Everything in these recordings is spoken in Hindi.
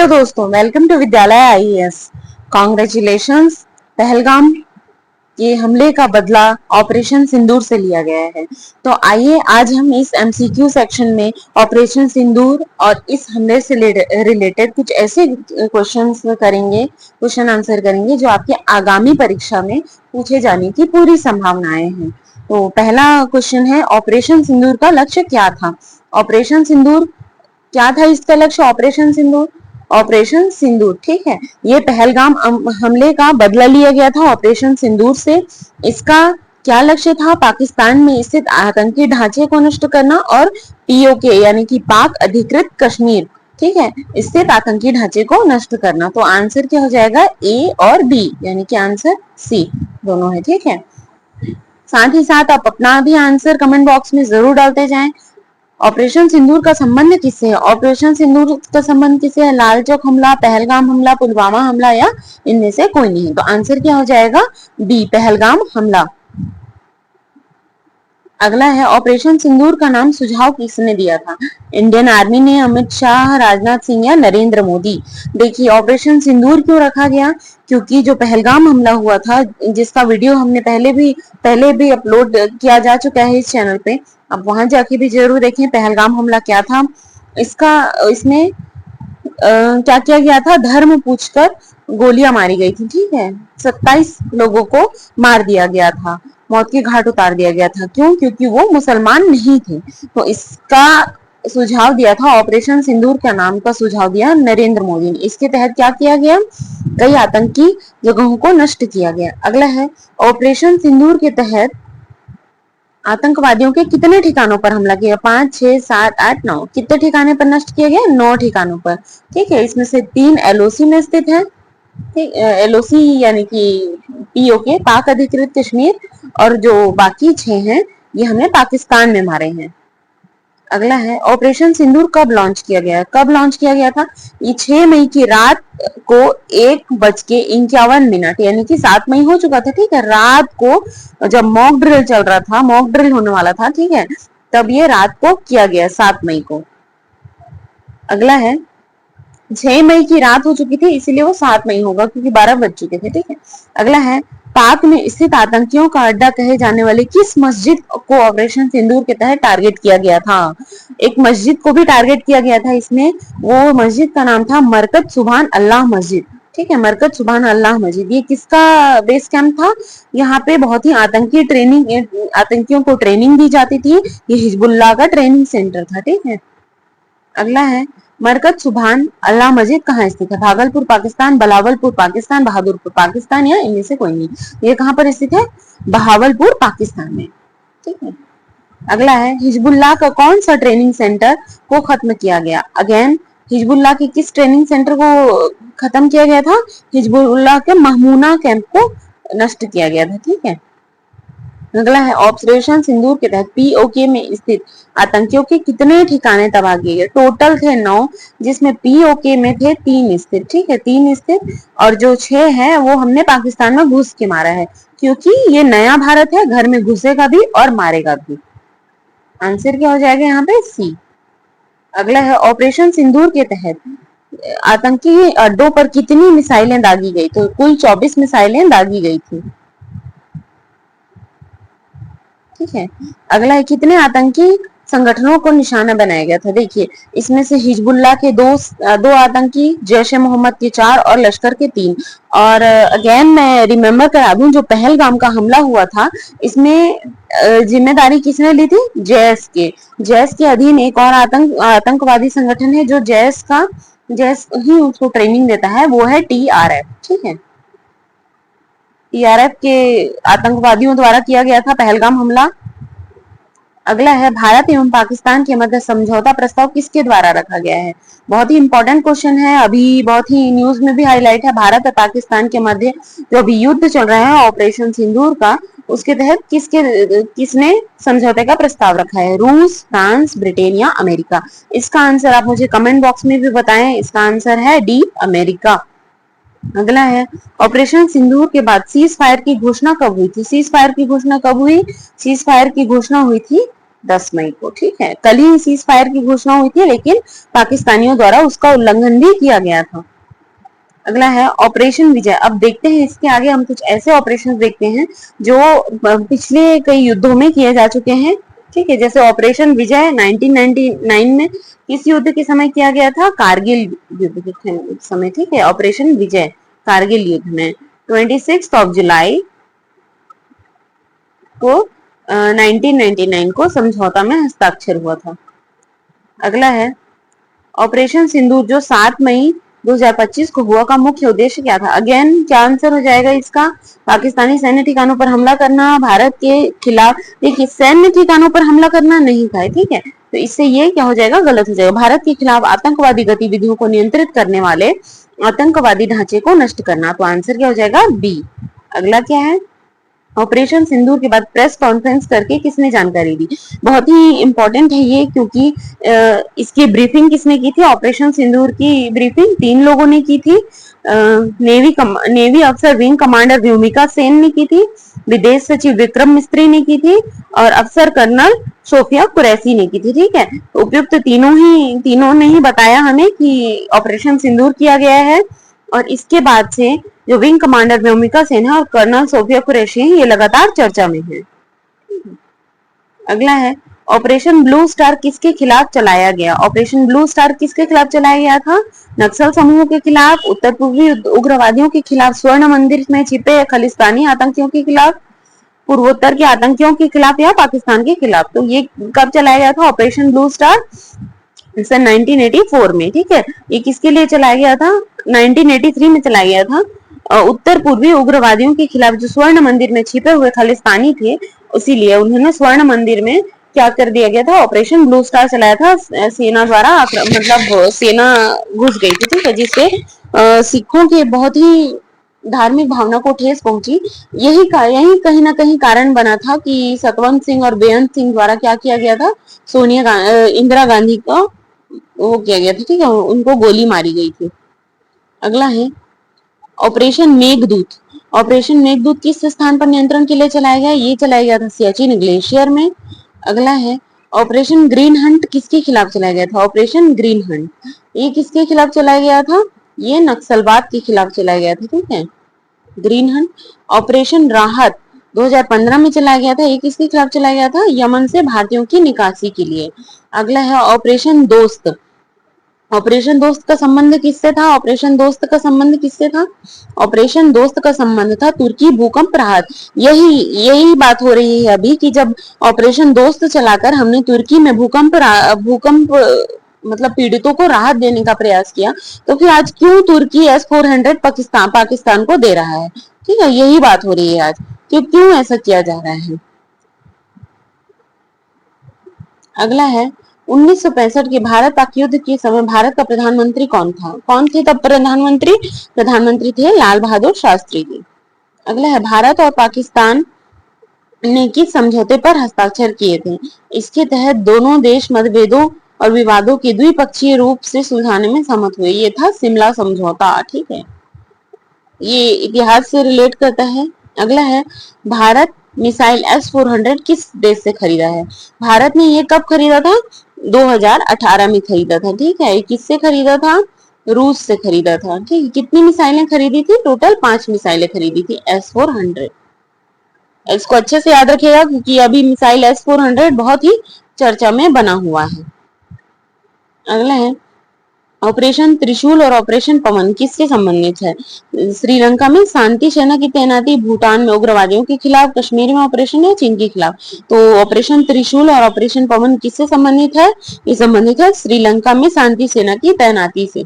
हेलो दोस्तों, वेलकम टू विद्यालय आईएएस। कॉन्ग्रेचुलेशंस। पहलगाम के हमले का बदला ऑपरेशन सिंदूर से लिया गया है। तो आइए आज हम इस एमसीक्यू सेक्शन में ऑपरेशन सिंदूर और इस हमले से रिलेटेड कुछ ऐसे क्वेश्चन आंसर करेंगे जो आपके आगामी परीक्षा में पूछे जाने की पूरी संभावनाएं हैं। तो पहला क्वेश्चन है, ऑपरेशन सिंदूर का लक्ष्य क्या था? ऑपरेशन सिंदूर क्या था? इसका लक्ष्य ऑपरेशन सिंदूर, ठीक है, ये पहलगाम हमले का बदला लिया गया था ऑपरेशन सिंदूर से। इसका क्या लक्ष्य था? पाकिस्तान में स्थित आतंकी ढांचे को नष्ट करना और पीओके यानी कि पाक अधिकृत कश्मीर, ठीक है, स्थित आतंकी ढांचे को नष्ट करना। तो आंसर क्या हो जाएगा? ए और बी, यानी कि आंसर सी दोनों है, ठीक है। साथ ही साथ आप अपना भी आंसर कमेंट बॉक्स में जरूर डालते जाएं। ऑपरेशन सिंदूर का संबंध किससे है? ऑपरेशन सिंदूर का संबंध किससे है? लाल चौक हमला, पहलगाम हमला, पुलवामा हमला या इनमें से कोई नहीं? तो आंसर क्या हो जाएगा? बी, पहलगाम हमला। अगला है, ऑपरेशन सिंदूर का नाम सुझाव किसने दिया था? इंडियन आर्मी ने, अमित शाह, राजनाथ सिंह या नरेंद्र मोदी? देखिए, ऑपरेशन सिंदूर क्यों रखा गया? क्योंकि जो पहलगाम हमला हुआ था, जिसका वीडियो हमने पहले भी अपलोड किया जा चुका है इस चैनल पे, आप वहां जाके भी जरूर देखें पहलगाम हमला क्या था। इसमें क्या किया गया था? धर्म पूछकर गोलियां मारी गई थी, ठीक है। 27 लोगों को मार दिया गया था, मौत के घाट उतार दिया गया था। क्यों? क्योंकि वो मुसलमान नहीं थे। तो इसका सुझाव दिया था, ऑपरेशन सिंदूर का नाम का सुझाव दिया नरेंद्र मोदी ने। इसके तहत क्या किया गया? कई आतंकी जगहों को नष्ट किया गया। अगला है, ऑपरेशन सिंदूर के तहत आतंकवादियों के कितने ठिकानों पर हमला किया? 5, 6, 7, 8, 9? कितने ठिकाने पर नष्ट किया गया? 9 ठिकानों पर, ठीक है। इसमें से 3 एलओसी में स्थित है, ठीक, एलओसी यानी कि पीओके, पाक अधिकृत कश्मीर, और जो बाकी 6 हैं ये हमने पाकिस्तान में मारे हैं। अगला है, ऑपरेशन सिंदूर कब लॉन्च किया गया? कब लॉन्च किया गया था? ये 6 मई की रात को 1:51 यानी कि 7 मई हो चुका था, ठीक है। रात को जब मॉक ड्रिल चल रहा था, मॉक ड्रिल होने वाला था, ठीक है, तब ये रात को किया गया, 7 मई को। अगला है, 6 मई की रात हो चुकी थी इसीलिए वो 7 मई होगा, क्योंकि 12 बज चुके थे, ठीक है। अगला है, पाक में स्थित आतंकियों का अड्डा कहे जाने वाले किस मस्जिद को ऑपरेशन सिंदूर के तहत टारगेट किया गया था? एक मस्जिद को भी टारगेट किया गया था इसमें। वो मस्जिद का नाम था मरकज सुभान अल्लाह मस्जिद, ठीक है, मरकज सुभान अल्लाह मस्जिद। ये किसका बेस कैंप था? यहाँ पे बहुत ही आतंकियों को ट्रेनिंग दी जाती थी। ये हिजबुल्लाह का ट्रेनिंग सेंटर था, ठीक है। अगला है, मरकज सुभान अल्लाह मस्जिद कहाँ स्थित है? भागलपुर पाकिस्तान, बहावलपुर पाकिस्तान, बहादुरपुर पाकिस्तान या इनमें से कोई नहीं? ये कहाँ पर स्थित है? बहावलपुर पाकिस्तान में, ठीक है। अगला है, हिजबुल्लाह का कौन सा ट्रेनिंग सेंटर को खत्म किया गया? अगेन, हिजबुल्लाह के किस ट्रेनिंग सेंटर को खत्म किया गया था? हिजबुल्लाह के महमूना कैंप को नष्ट किया गया था, ठीक है। अगला है, ऑपरेशन सिंदूर के तहत पीओके में स्थित आतंकियों के कितने ठिकाने तबाह किए गए? टोटल थे 9, जिसमें पीओके में थे 3 स्थित, ठीक है, 3 स्थित, और जो 6 है वो हमने पाकिस्तान में घुस के मारा है, क्योंकि ये नया भारत है, घर में घुसेगा भी और मारेगा भी। आंसर क्या हो जाएगा यहाँ पे? सी। अगला है, ऑपरेशन सिंदूर के तहत आतंकी अड्डों पर कितनी मिसाइलें दागी गई? तो कुल 24 मिसाइलें दागी गई थी, ठीक है। अगला है, कितने आतंकी संगठनों को निशाना बनाया गया था? देखिए, इसमें से हिजबुल्लाह के दो आतंकी, जैश ए मोहम्मद के 4 और लश्कर के 3। और अगेन मैं रिमेम्बर करा दूं, जो पहलगाम का हमला हुआ था इसमें जिम्मेदारी किसने ली थी? जैश के अधीन एक और आतंकवादी संगठन है जो जैश ही उसको ट्रेनिंग देता है, वो है टीआरएफ, ठीक है। टीआरएफ के आतंकवादियों द्वारा किया गया था पहलगाम हमला। अगला है, भारत एवं पाकिस्तान के मध्य समझौता प्रस्ताव किसके द्वारा रखा गया है? बहुत ही इंपॉर्टेंट क्वेश्चन है, अभी बहुत ही न्यूज में भी हाईलाइट है। भारत और पाकिस्तान के मध्य जो अभी युद्ध चल रहा है ऑपरेशन सिंदूर का, उसके तहत किसने समझौते का प्रस्ताव रखा है? रूस, फ्रांस, ब्रिटेन या अमेरिका? इसका आंसर आप मुझे कमेंट बॉक्स में भी बताएं। इसका आंसर है डी, अमेरिका। अगला है, ऑपरेशन सिंदूर के बाद सीज फायर की घोषणा कब हुई थी? सीज फायर की घोषणा कब हुई? सीज फायर की घोषणा हुई थी 10 मई को, ठीक है। कल ही सीज फायर की घोषणा हुई थी, लेकिन पाकिस्तानियों द्वारा उसका उल्लंघन भी किया गया था। अगला है ऑपरेशन विजय। अब देखते हैं इसके आगे हम कुछ ऐसे ऑपरेशन देखते हैं जो पिछले कई युद्धों में किए जा चुके हैं, ठीक है। जैसे ऑपरेशन विजय 1999 में किस युद्ध के समय किया गया था? कारगिल युद्ध के समय, ठीक है। ऑपरेशन विजय कारगिल युद्ध में 26 जुलाई को 1999 को समझौता में हस्ताक्षर हुआ था। अगला है ऑपरेशन सिंदूर जो 7 मई 2025 को हुआ का मुख्य उद्देश्य क्या था? अगेन क्या आंसर हो जाएगा इसका? पाकिस्तानी सैन्य ठिकानों पर हमला करना, भारत के खिलाफ। देखिए सैन्य ठिकानों पर हमला करना नहीं था, ठीक है। तो इससे ये क्या हो जाएगा? गलत हो जाएगा। भारत के खिलाफ आतंकवादी गतिविधियों को नियंत्रित करने वाले आतंकवादी ढांचे को नष्ट करना। तो आंसर क्या हो जाएगा? बी। अगला क्या है? ऑपरेशन सिंदूर के बाद प्रेस कॉन्फ्रेंस करके किसने जानकारी दी? बहुत ही इंपॉर्टेंट है ये, क्योंकि इसकी ब्रीफिंग किसने की थी? ऑपरेशन सिंदूर की ब्रीफिंग 3 लोगों ने की थी। नेवी अफसर विंग कमांडर व्योमिका सेन ने की थी, विदेश सचिव विक्रम मिस्त्री ने की थी, और अफसर कर्नल सोफिया कुरैशी ने की थी, ठीक है। उपयुक्त तीनों ने ही बताया हमें कि ऑपरेशन सिंदूर किया गया है, और इसके बाद से जो विंग कमांडर व्योमिका सेन है और कर्नल सोफिया कुरैशी है, ये लगातार चर्चा में है। अगला है ऑपरेशन ब्लू स्टार किसके खिलाफ चलाया गया? ऑपरेशन ब्लू स्टार किसके खिलाफ चलाया गया था? नक्सल समूह के खिलाफ, उत्तर पूर्वी उग्रवादियों के खिलाफ, स्वर्ण मंदिर में छिपे खालिस्तानी आतंकियों के खिलाफ, पूर्वोत्तर के आतंकियों के खिलाफ, या पाकिस्तान के खिलाफ। तो ये कब चलाया गया था ऑपरेशन ब्लू स्टार? सन 1984 में, ठीक है। ये किसके लिए चलाया गया था? 1983 में चलाया गया था उत्तर पूर्वी उग्रवादियों के खिलाफ, जो स्वर्ण मंदिर में छिपे हुए खालिस्तानी थे। इसीलिए उन्होंने स्वर्ण मंदिर में क्या कर दिया गया था? ऑपरेशन ब्लू स्टार चलाया था। सेना द्वारा मतलब सेना घुस गई थी, ठीक है, जिससे सिखों के बहुत ही धार्मिक भावना को ठेस पहुंची। यही कहीं ना कहीं कारण बना था कि सतवंत सिंह और बेअंत सिंह द्वारा क्या किया गया था? इंदिरा गांधी को वो किया गया था, ठीक है, उनको गोली मारी गई थी। अगला है ऑपरेशन मेघदूत। ऑपरेशन मेघदूत किस स्थान पर नियंत्रण के लिए चलाया गया? ये चलाया गया था सियाचिन ग्लेशियर में। अगला है ऑपरेशन ग्रीन हंट किसके खिलाफ चलाया गया था? ऑपरेशन ग्रीन हंट ये किसके खिलाफ चलाया गया था? ये नक्सलवाद के खिलाफ चलाया गया था, ठीक है, ग्रीन हंट। ऑपरेशन राहत 2015 में चलाया गया था। ये किसके खिलाफ चलाया गया था? यमन से भारतीयों की निकासी के लिए। अगला है ऑपरेशन दोस्त। ऑपरेशन दोस्त का संबंध किससे था? ऑपरेशन दोस्त का संबंध किससे था? ऑपरेशन दोस्त का संबंध था तुर्की भूकंप राहत। यही यही बात हो रही है अभी कि जब ऑपरेशन दोस्त चलाकर हमने तुर्की में भूकंप मतलब पीड़ितों को राहत देने का प्रयास किया, तो फिर आज क्यों तुर्की S-400 पाकिस्तान को दे रहा है? ठीक है, यही बात हो रही है आज, क्यों ऐसा किया जा रहा है। अगला है 1965 के भारत पाक युद्ध के समय भारत का प्रधानमंत्री कौन था? कौन थे तब प्रधानमंत्री? प्रधानमंत्री थे लाल बहादुर शास्त्री जी। अगला है भारत और पाकिस्तान ने किस समझौते पर हस्ताक्षर किए थे? इसके तहत दोनों देश मतभेदों और विवादों के द्विपक्षीय रूप से सुलझाने में सहमत हुए। ये था शिमला समझौता, ठीक है। ये इतिहास से रिलेट करता है। अगला है भारत मिसाइल S-400 किस देश से खरीदा है? भारत ने ये कब खरीदा था? 2018 में खरीदा था, ठीक है। किससे खरीदा था? रूस से खरीदा था, ठीक है। कितनी मिसाइलें खरीदी थी? टोटल 5 मिसाइलें खरीदी थी S-400। इसको अच्छे से याद रखिएगा क्योंकि अभी मिसाइल S-400 बहुत ही चर्चा में बना हुआ है। अगला है ऑपरेशन त्रिशूल और ऑपरेशन पवन किससे संबंधित है? श्रीलंका में शांति सेना की तैनाती, भूटान में उग्रवादियों के खिलाफ, कश्मीर में ऑपरेशन है चीन के खिलाफ। तो ऑपरेशन त्रिशूल और ऑपरेशन पवन किससे संबंधित है? ये संबंधित है श्रीलंका में शांति सेना की तैनाती से।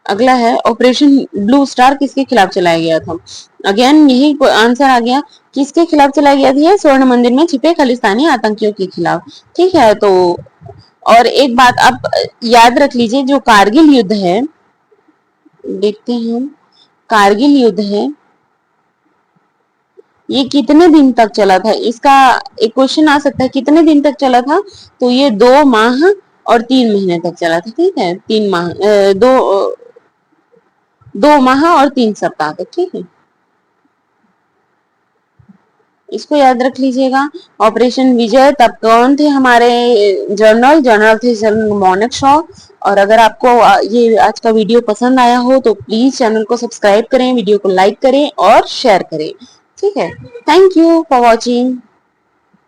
अगला है ऑपरेशन ब्लू स्टार किसके खिलाफ चलाया गया था? अगेन यही आंसर आ गया, किसके खिलाफ चलाई गया थी? स्वर्ण मंदिर में छिपे खालिस्तानी आतंकियों के खिलाफ, ठीक है। तो और एक बात आप याद रख लीजिए, जो कारगिल युद्ध है, देखते हैं कारगिल युद्ध है, ये कितने दिन तक चला था? इसका एक क्वेश्चन आ सकता है, कितने दिन तक चला था? तो ये 2 माह और 3 महीने तक चला था, ठीक है। 3 माह 2 माह और 3 सप्ताह तक, ठीक है। इसको याद रख लीजिएगा। ऑपरेशन विजय तब कौन थे हमारे जनरल? जनरल थे जनरल मोनिक शॉ। और अगर आपको ये आज का वीडियो पसंद आया हो तो प्लीज चैनल को सब्सक्राइब करें, वीडियो को लाइक करें और शेयर करें। ठीक है, थैंक यू फॉर वॉचिंग।